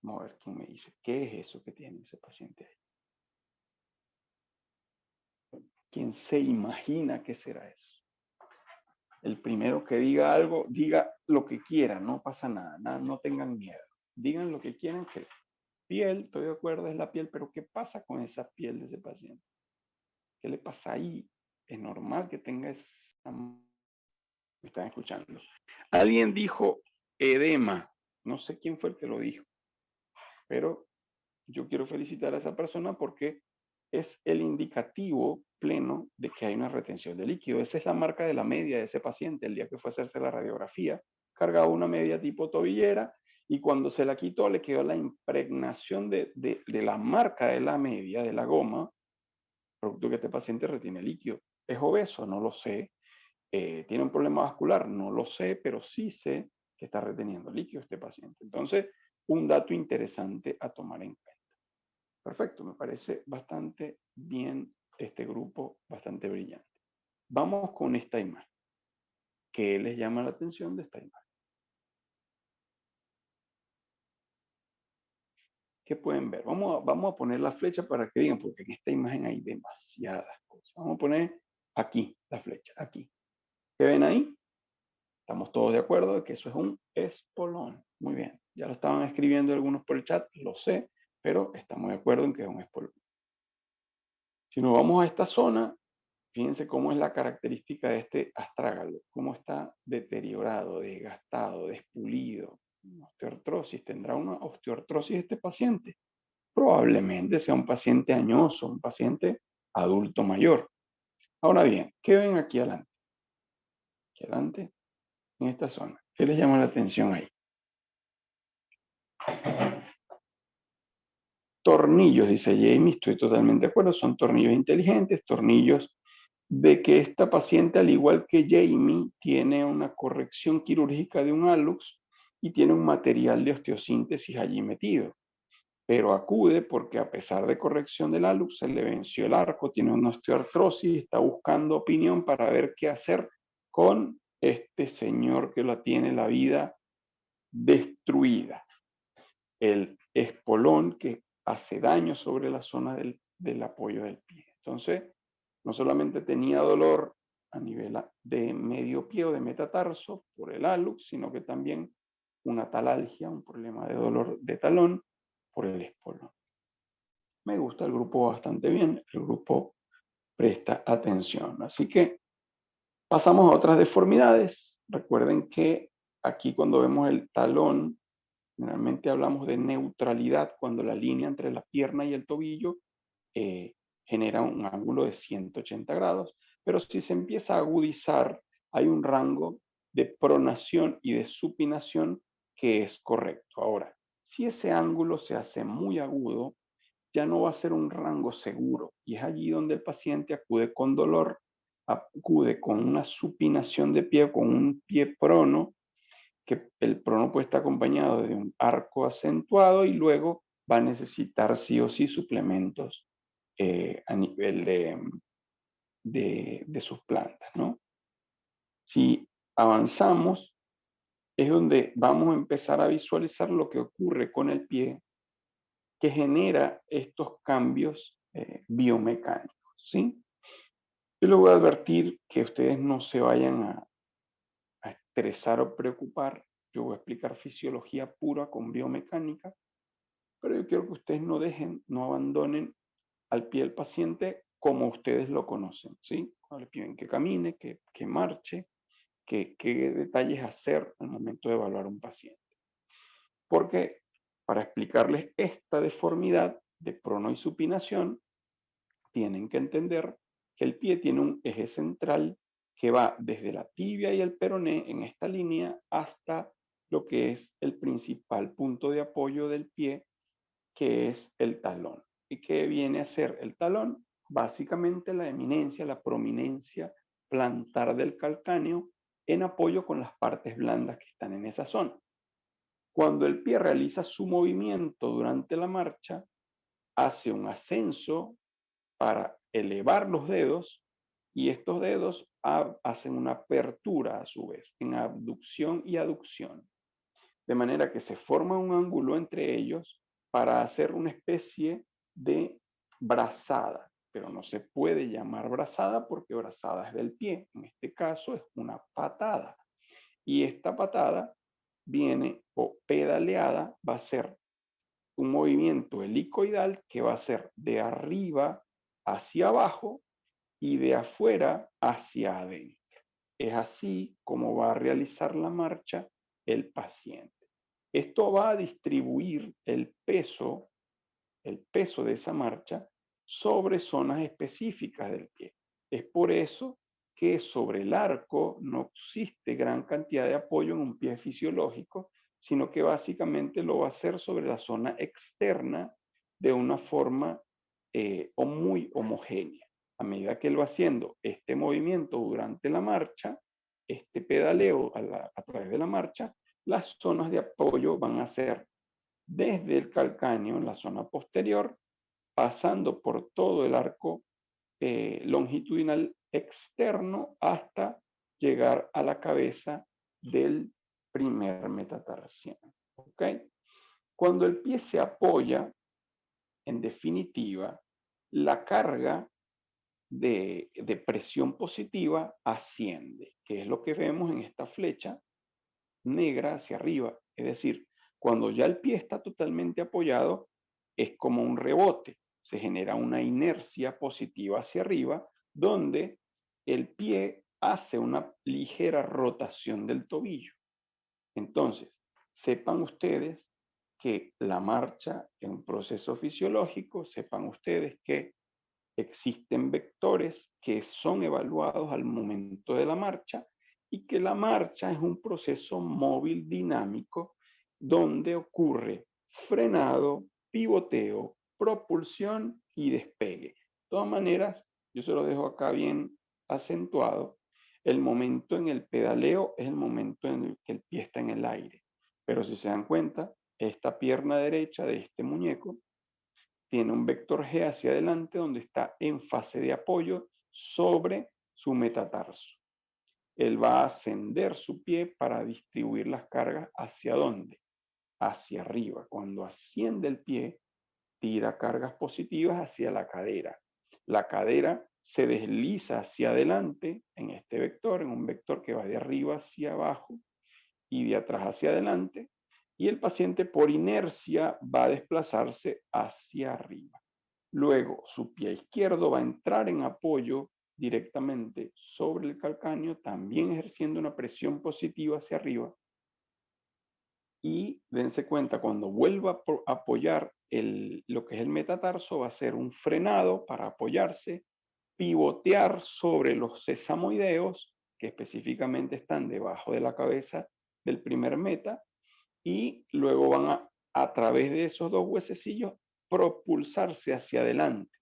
Speaker 1: Vamos a ver quién me dice qué es eso que tiene ese paciente ahí. ¿Quién se imagina qué será eso? El primero que diga algo, diga lo que quiera, no pasa nada, no tengan miedo. Digan lo que quieran, que piel, estoy de acuerdo, es la piel, pero ¿qué pasa con esa piel de ese paciente? ¿Qué le pasa ahí? es normal que tenga esa... Me están escuchando. Alguien dijo edema. No sé quién fue el que lo dijo, pero yo quiero felicitar a esa persona porque es el indicativo pleno de que hay una retención de líquido. Esa es la marca de la media de ese paciente. El día que fue a hacerse la radiografía, cargaba una media tipo tobillera y cuando se la quitó le quedó la impregnación de la marca de la media, de la goma, producto que este paciente retiene líquido. ¿Es obeso? No lo sé. ¿Tiene un problema vascular? No lo sé, pero sí sé que está reteniendo líquido este paciente. Entonces, un dato interesante a tomar en cuenta. Perfecto, me parece bastante bien este grupo, bastante brillante. Vamos con esta imagen. ¿Qué les llama la atención de esta imagen? ¿Qué pueden ver? Vamos a poner la flecha para que digan, porque en esta imagen hay demasiadas cosas. Vamos a poner aquí la flecha, aquí. ¿Qué ven ahí? Estamos todos de acuerdo de que eso es un espolón. Muy bien, ya lo estaban escribiendo algunos por el chat, lo sé, pero estamos de acuerdo en que es un espolón. Si nos vamos a esta zona, fíjense cómo es la característica de este astrágalo, cómo está deteriorado, desgastado, despulido. Osteoartrosis, ¿tendrá una osteoartrosis este paciente? Probablemente sea un paciente añoso, un paciente adulto mayor. Ahora bien, ¿qué ven aquí adelante? Aquí adelante, en esta zona. ¿Qué les llama la atención ahí? Tornillos, dice Jamie, estoy totalmente de acuerdo, son tornillos inteligentes, tornillos de que esta paciente, al igual que Jamie, tiene una corrección quirúrgica de un hallux y tiene un material de osteosíntesis allí metido. Pero acude porque a pesar de corrección del hallux, se le venció el arco, tiene una osteoartrosis, está buscando opinión para ver qué hacer con este señor que la tiene la vida destruida. El espolón que hace daño sobre la zona del apoyo del pie. Entonces, no solamente tenía dolor a nivel de medio pie o de metatarso por el hallux, sino que también una talalgia, un problema de dolor de talón por el espolón. Me gusta el grupo bastante bien, el grupo presta atención. Así que pasamos a otras deformidades. Recuerden que aquí cuando vemos el talón, generalmente hablamos de neutralidad cuando la línea entre la pierna y el tobillo genera un ángulo de 180 grados, pero si se empieza a agudizar, hay un rango de pronación y de supinación que es correcto. Ahora, si ese ángulo se hace muy agudo, ya no va a ser un rango seguro y es allí donde el paciente acude con dolor, acude con una supinación de pie, con un pie prono, que el prono puede estar acompañado de un arco acentuado y luego va a necesitar sí o sí suplementos a nivel de sus plantas, ¿no? Si avanzamos, es donde vamos a empezar a visualizar lo que ocurre con el pie que genera estos cambios biomecánicos, ¿sí? Yo les voy a advertir que ustedes no se vayan a estresar o preocupar. Yo voy a explicar fisiología pura con biomecánica, pero yo quiero que ustedes no dejen, no abandonen al pie del paciente como ustedes lo conocen, ¿sí? Cuando le piden que camine, que marche, qué detalles hacer al momento de evaluar a un paciente. Porque para explicarles esta deformidad de prono y supinación, tienen que entender que el pie tiene un eje central que va desde la tibia y el peroné en esta línea hasta lo que es el principal punto de apoyo del pie, que es el talón. ¿Y qué viene a ser el talón? Básicamente la eminencia, la prominencia plantar del calcáneo en apoyo con las partes blandas que están en esa zona. Cuando el pie realiza su movimiento durante la marcha, hace un ascenso para elevar los dedos y estos dedos hacen una apertura a su vez en abducción y aducción. De manera que se forma un ángulo entre ellos para hacer una especie de brazada, pero no se puede llamar brazada porque brazada es del pie. En este caso es una patada. Y esta patada viene o pedaleada, va a ser un movimiento helicoidal que va a ser de arriba hacia abajo y de afuera hacia adentro. Es así como va a realizar la marcha el paciente. Esto va a distribuir el peso de esa marcha sobre zonas específicas del pie. Es por eso que sobre el arco no existe gran cantidad de apoyo en un pie fisiológico, sino que básicamente lo va a hacer sobre la zona externa de una forma o muy homogénea. A medida que él va haciendo este movimiento durante la marcha, este pedaleo a través de la marcha, las zonas de apoyo van a ser desde el calcáneo en la zona posterior, pasando por todo el arco longitudinal externo hasta llegar a la cabeza del primer metatarsiano. ¿Ok? Cuando el pie se apoya, en definitiva, la carga de presión positiva asciende, que es lo que vemos en esta flecha negra hacia arriba. Es decir, cuando ya el pie está totalmente apoyado, es como un rebote. Se genera una inercia positiva hacia arriba, donde el pie hace una ligera rotación del tobillo. Entonces, sepan ustedes que la marcha es un proceso fisiológico, sepan ustedes que existen vectores que son evaluados al momento de la marcha y que la marcha es un proceso móvil dinámico donde ocurre frenado, pivoteo, propulsión y despegue. De todas maneras, yo se lo dejo acá bien acentuado. El momento en el pedaleo es el momento en el que el pie está en el aire. Pero si se dan cuenta, esta pierna derecha de este muñeco tiene un vector G hacia adelante donde está en fase de apoyo sobre su metatarso. Él va a ascender su pie para distribuir las cargas hacia dónde? Hacia arriba. Cuando asciende el pie, tira cargas positivas hacia la cadera. La cadera se desliza hacia adelante en este vector, en un vector que va de arriba hacia abajo y de atrás hacia adelante, y el paciente por inercia va a desplazarse hacia arriba. Luego, su pie izquierdo va a entrar en apoyo directamente sobre el calcáneo, también ejerciendo una presión positiva hacia arriba. Y dense cuenta, cuando vuelva a apoyar lo que es el metatarso, va a ser un frenado para apoyarse, pivotear sobre los sesamoideos, que específicamente están debajo de la cabeza del primer meta, y luego van a través de esos dos huesecillos, propulsarse hacia adelante.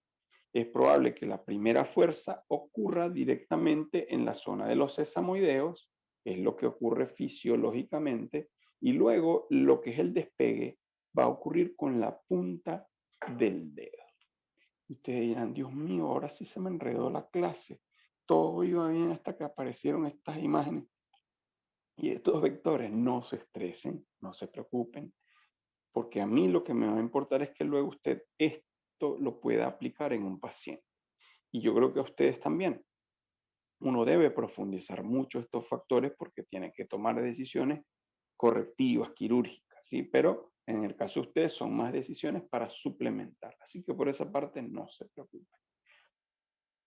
Speaker 1: Es probable que la primera fuerza ocurra directamente en la zona de los sesamoideos, que es lo que ocurre fisiológicamente, y luego lo que es el despegue va a ocurrir con la punta del dedo. Ustedes dirán, Dios mío, ahora sí se me enredó la clase. Todo iba bien hasta que aparecieron estas imágenes. Y estos vectores, no se estresen, no se preocupen, porque a mí lo que me va a importar es que luego usted esto lo pueda aplicar en un paciente. Y yo creo que a ustedes también. Uno debe profundizar mucho estos factores porque tiene que tomar decisiones correctivas, quirúrgicas, ¿sí? Pero en el caso de ustedes son más decisiones para suplementar. Así que por esa parte no se preocupen.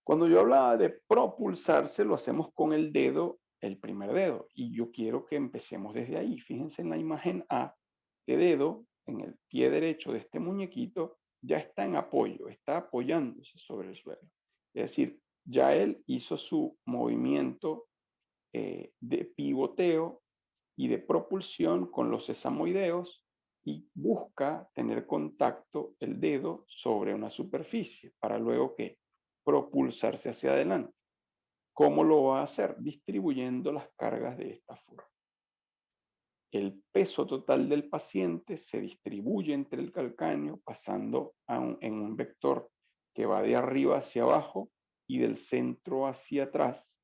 Speaker 1: Cuando yo hablaba de propulsarse, lo hacemos con el dedo, el primer dedo. Y yo quiero que empecemos desde ahí. Fíjense en la imagen A. Este dedo, en el pie derecho de este muñequito, ya está en apoyo, está apoyándose sobre el suelo. Es decir, ya él hizo su movimiento de pivoteo y de propulsión con los sesamoideos y busca tener contacto el dedo sobre una superficie para luego que propulsarse hacia adelante. ¿Cómo lo va a hacer? Distribuyendo las cargas de esta forma. El peso total del paciente se distribuye entre el calcáneo pasando en un vector que va de arriba hacia abajo y del centro hacia atrás,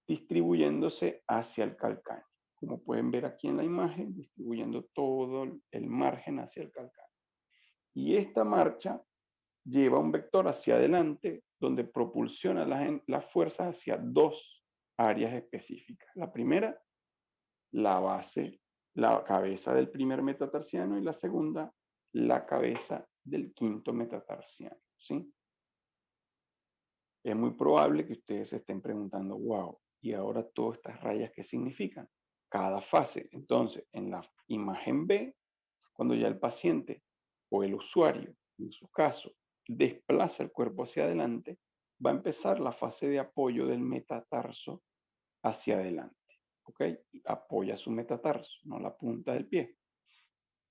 Speaker 1: distribuyéndose hacia el calcáneo. Como pueden ver aquí en la imagen, distribuyendo todo el margen hacia el calcáneo. Y esta marcha lleva un vector hacia adelante donde propulsiona las fuerzas hacia dos áreas específicas. La primera, la base, la cabeza del primer metatarsiano, y la segunda, la cabeza del quinto metatarsiano, ¿sí? Es muy probable que ustedes se estén preguntando, wow, ¿y ahora todas estas rayas qué significan? Cada fase. Entonces, en la imagen B, cuando ya el paciente o el usuario, en su caso, desplaza el cuerpo hacia adelante, va a empezar la fase de apoyo del metatarso hacia adelante. ¿Ok? Apoya su metatarso, no la punta del pie.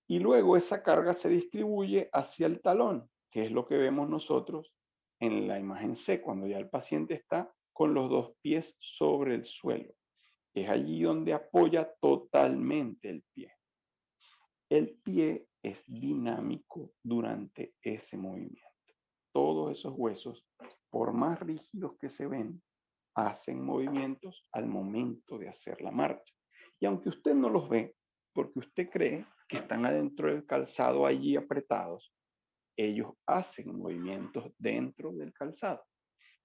Speaker 1: Y luego esa carga se distribuye hacia el talón, que es lo que vemos nosotros en la imagen C, cuando ya el paciente está con los dos pies sobre el suelo. Es allí donde apoya totalmente el pie. El pie es dinámico durante ese movimiento. Todos esos huesos, por más rígidos que se ven, hacen movimientos al momento de hacer la marcha. Y aunque usted no los ve, porque usted cree que están adentro del calzado allí apretados, ellos hacen movimientos dentro del calzado.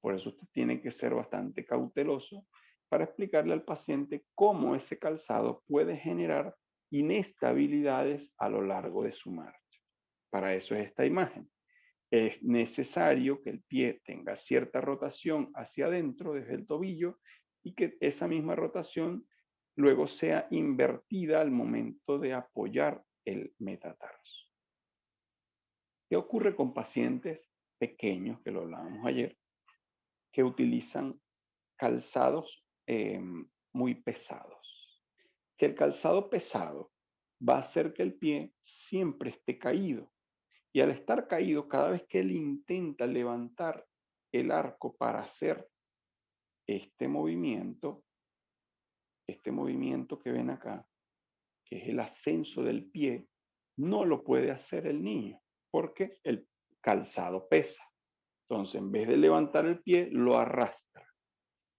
Speaker 1: Por eso usted tiene que ser bastante cauteloso para explicarle al paciente cómo ese calzado puede generar inestabilidades a lo largo de su marcha. Para eso es esta imagen. Es necesario que el pie tenga cierta rotación hacia adentro desde el tobillo y que esa misma rotación luego sea invertida al momento de apoyar el metatarso. ¿Qué ocurre con pacientes pequeños, que lo hablábamos ayer, que utilizan calzados muy pesados? Que el calzado pesado va a hacer que el pie siempre esté caído. Y al estar caído, cada vez que él intenta levantar el arco para hacer este movimiento que ven acá, que es el ascenso del pie, no lo puede hacer el niño porque el calzado pesa. Entonces, en vez de levantar el pie, lo arrastra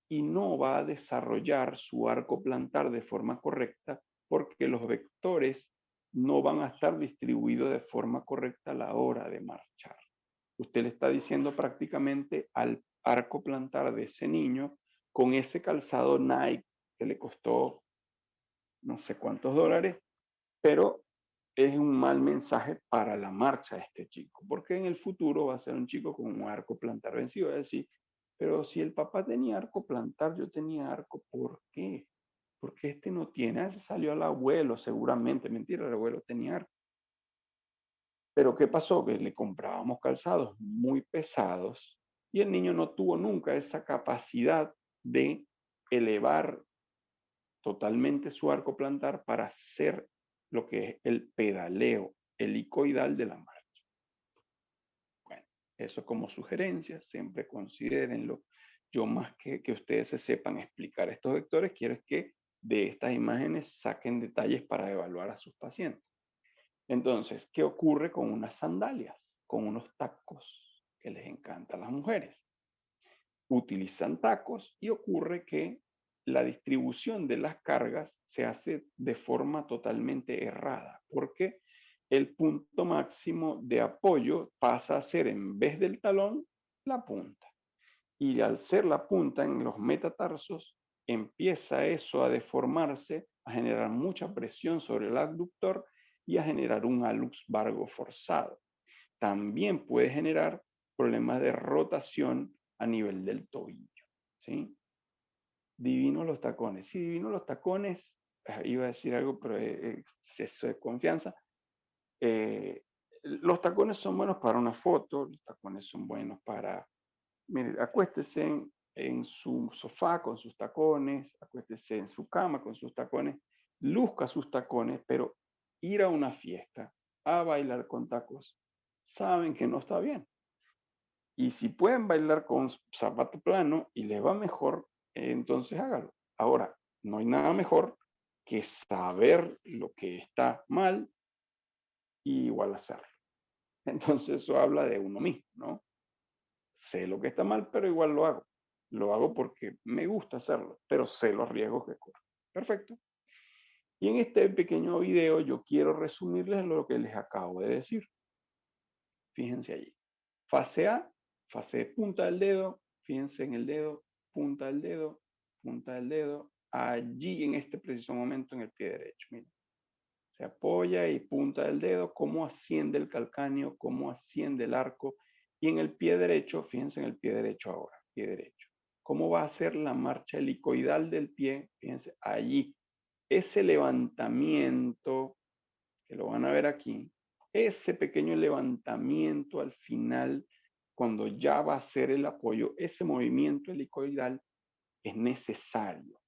Speaker 1: y no va a desarrollar su arco plantar de forma correcta porque los vectores no van a estar distribuidos de forma correcta a la hora de marchar. Usted le está diciendo prácticamente al arco plantar de ese niño con ese calzado Nike que le costó no sé cuántos dólares, pero es un mal mensaje para la marcha de este chico, porque en el futuro va a ser un chico con un arco plantar vencido. Es decir, pero si el papá tenía arco plantar, yo tenía arco, ¿por qué? Porque este no tiene. Ese salió al abuelo, seguramente. Mentira, el abuelo tenía arco. Pero ¿qué pasó? Que le comprábamos calzados muy pesados y el niño no tuvo nunca esa capacidad de elevar totalmente su arco plantar para hacer lo que es el pedaleo helicoidal de la marcha. Bueno, eso como sugerencia, siempre considérenlo. Yo más que ustedes se sepan explicar estos vectores, quiero es que de estas imágenes saquen detalles para evaluar a sus pacientes. Entonces, ¿qué ocurre con unas sandalias, con unos tacos que les encantan a las mujeres? Utilizan tacos y ocurre que la distribución de las cargas se hace de forma totalmente errada, porque el punto máximo de apoyo pasa a ser, en vez del talón, la punta. Y al ser la punta en los metatarsos, empieza eso a deformarse, a generar mucha presión sobre el abductor y a generar un hallux valgo forzado. También puede generar problemas de rotación a nivel del tobillo, ¿sí? Divinos los tacones. Sí, divinos los tacones, iba a decir algo, pero es exceso de confianza. Los tacones son buenos para una foto, los tacones son buenos para, mire, acuéstese en su sofá con sus tacones, acuéstese en su cama con sus tacones, luzca sus tacones, pero ir a una fiesta a bailar con tacos, saben que no está bien. Y si pueden bailar con zapato plano y les va mejor, entonces hágalo. Ahora, no hay nada mejor que saber lo que está mal y igual hacerlo. Entonces eso habla de uno mismo, ¿no? Sé lo que está mal, pero igual lo hago. Lo hago porque me gusta hacerlo, pero sé los riesgos que corro. Perfecto. Y en este pequeño video yo quiero resumirles lo que les acabo de decir. Fíjense allí. Fase A, fase de punta del dedo, fíjense en el dedo, punta del dedo, punta del dedo, allí en este preciso momento en el pie derecho. Miren, se apoya y punta del dedo, cómo asciende el calcáneo, cómo asciende el arco. Y en el pie derecho, fíjense en el pie derecho ahora. pie derecho. ¿Cómo va a ser la marcha helicoidal del pie? Fíjense, allí. Ese levantamiento, que lo van a ver aquí, ese pequeño levantamiento al final, cuando ya va a ser el apoyo, ese movimiento helicoidal es necesario.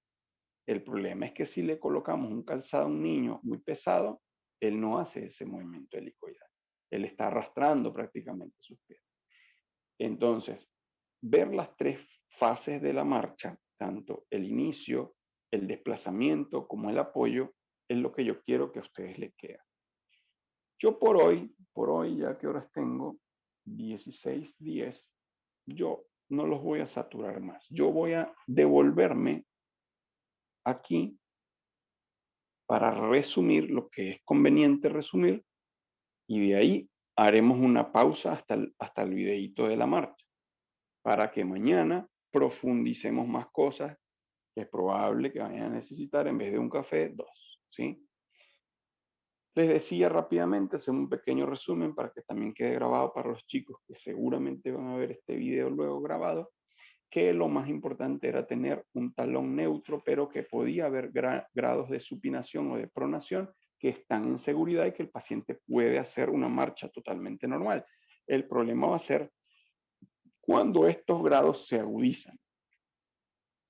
Speaker 1: El problema es que si le colocamos un calzado a un niño muy pesado, él no hace ese movimiento helicoidal. Él está arrastrando prácticamente sus pies. Entonces, ver las tres fases de la marcha, tanto el inicio, el desplazamiento como el apoyo, es lo que yo quiero que a ustedes les quede. Yo por hoy, ya que horas tengo, 16:10, yo no los voy a saturar más. Yo voy a devolverme aquí para resumir lo que es conveniente resumir y de ahí haremos una pausa hasta el videíto de la marcha para que mañana profundicemos más cosas que es probable que vayan a necesitar en vez de un café, dos, ¿sí? Les decía rápidamente, hacer un pequeño resumen para que también quede grabado para los chicos que seguramente van a ver este video luego grabado, que lo más importante era tener un talón neutro, pero que podía haber grados de supinación o de pronación que están en seguridad y que el paciente puede hacer una marcha totalmente normal. El problema va a ser cuando estos grados se agudizan.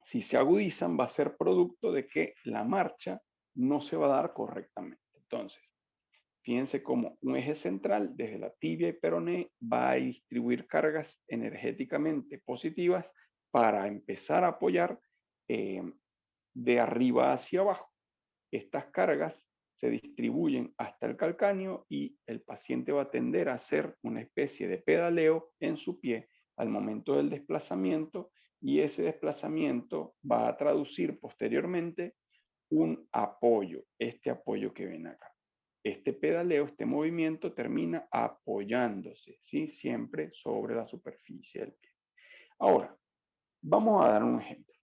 Speaker 1: Si se agudizan, va a ser producto de que la marcha no se va a dar correctamente. Entonces, fíjense cómo un eje central desde la tibia y peroné va a distribuir cargas energéticamente positivas para empezar a apoyar eh, de arriba hacia abajo. Estas cargas se distribuyen hasta el calcáneo y el paciente va a tender a hacer una especie de pedaleo en su pie al momento del desplazamiento y ese desplazamiento va a traducir posteriormente un apoyo, este apoyo que ven acá. Este pedaleo, este movimiento termina apoyándose, ¿sí? Siempre sobre la superficie del pie. Ahora, vamos a dar un ejemplo.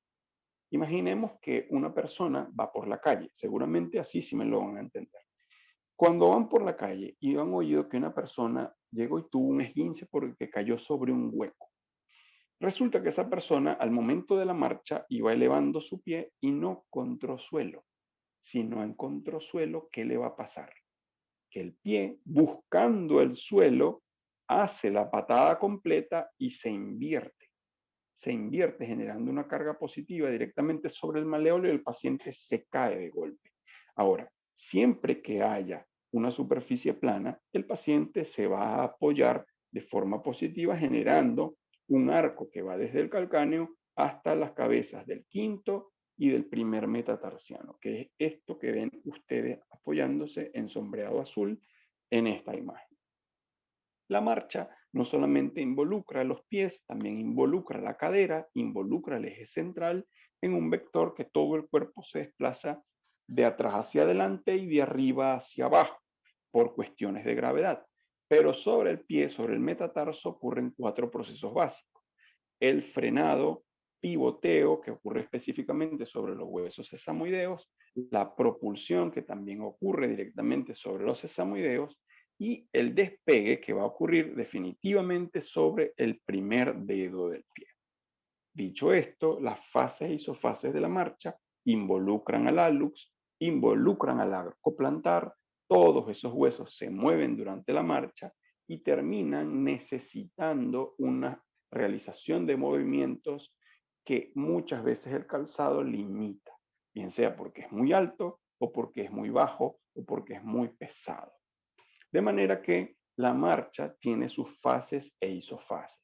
Speaker 1: Imaginemos que una persona va por la calle, seguramente así sí me lo van a entender. Cuando van por la calle y han oído que una persona llegó y tuvo un esguince porque cayó sobre un hueco. Resulta que esa persona al momento de la marcha iba elevando su pie y no encontró suelo. Si no encontró suelo, ¿qué le va a pasar? Que el pie, buscando el suelo, hace la patada completa y se invierte. Se invierte generando una carga positiva directamente sobre el maleolo y el paciente se cae de golpe. Ahora, siempre que haya una superficie plana, el paciente se va a apoyar de forma positiva generando un arco que va desde el calcáneo hasta las cabezas del quinto y del primer metatarsiano, que es esto que ven ustedes apoyándose en sombreado azul en esta imagen. La marcha no solamente involucra los pies, también involucra la cadera, involucra el eje central en un vector que todo el cuerpo se desplaza de atrás hacia adelante y de arriba hacia abajo por cuestiones de gravedad. Pero sobre el pie, sobre el metatarso, ocurren cuatro procesos básicos. El frenado, pivoteo, que ocurre específicamente sobre los huesos sesamoideos, la propulsión, que también ocurre directamente sobre los sesamoideos, y el despegue, que va a ocurrir definitivamente sobre el primer dedo del pie. Dicho esto, las fases e isofases de la marcha involucran al hallux, involucran al arco plantar, todos esos huesos se mueven durante la marcha y terminan necesitando una realización de movimientos que muchas veces el calzado limita, bien sea porque es muy alto o porque es muy bajo o porque es muy pesado. De manera que la marcha tiene sus fases e isofases.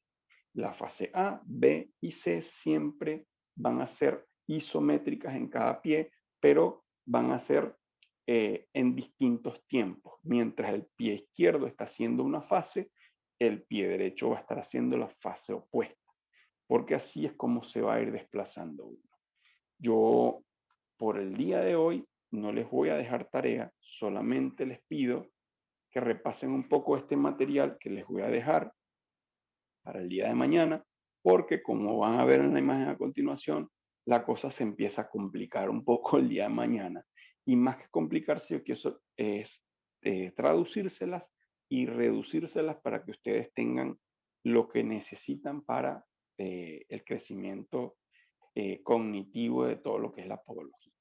Speaker 1: La fase A, B y C siempre van a ser isométricas en cada pie, pero van a ser en distintos tiempos. Mientras el pie izquierdo está haciendo una fase, el pie derecho va a estar haciendo la fase opuesta, porque así es como se va a ir desplazando uno. Yo, por el día de hoy, no les voy a dejar tarea, solamente les pido que repasen un poco este material que les voy a dejar para el día de mañana, porque como van a ver en la imagen a continuación, la cosa se empieza a complicar un poco el día de mañana. Y más que complicarse, yo quiero es traducírselas y reducírselas para que ustedes tengan lo que necesitan para el crecimiento cognitivo de todo lo que es la podología.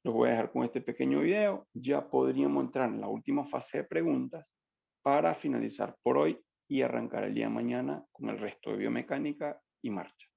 Speaker 1: Los voy a dejar con este pequeño video. Ya podríamos entrar en la última fase de preguntas para finalizar por hoy y arrancar el día de mañana con el resto de biomecánica y marcha.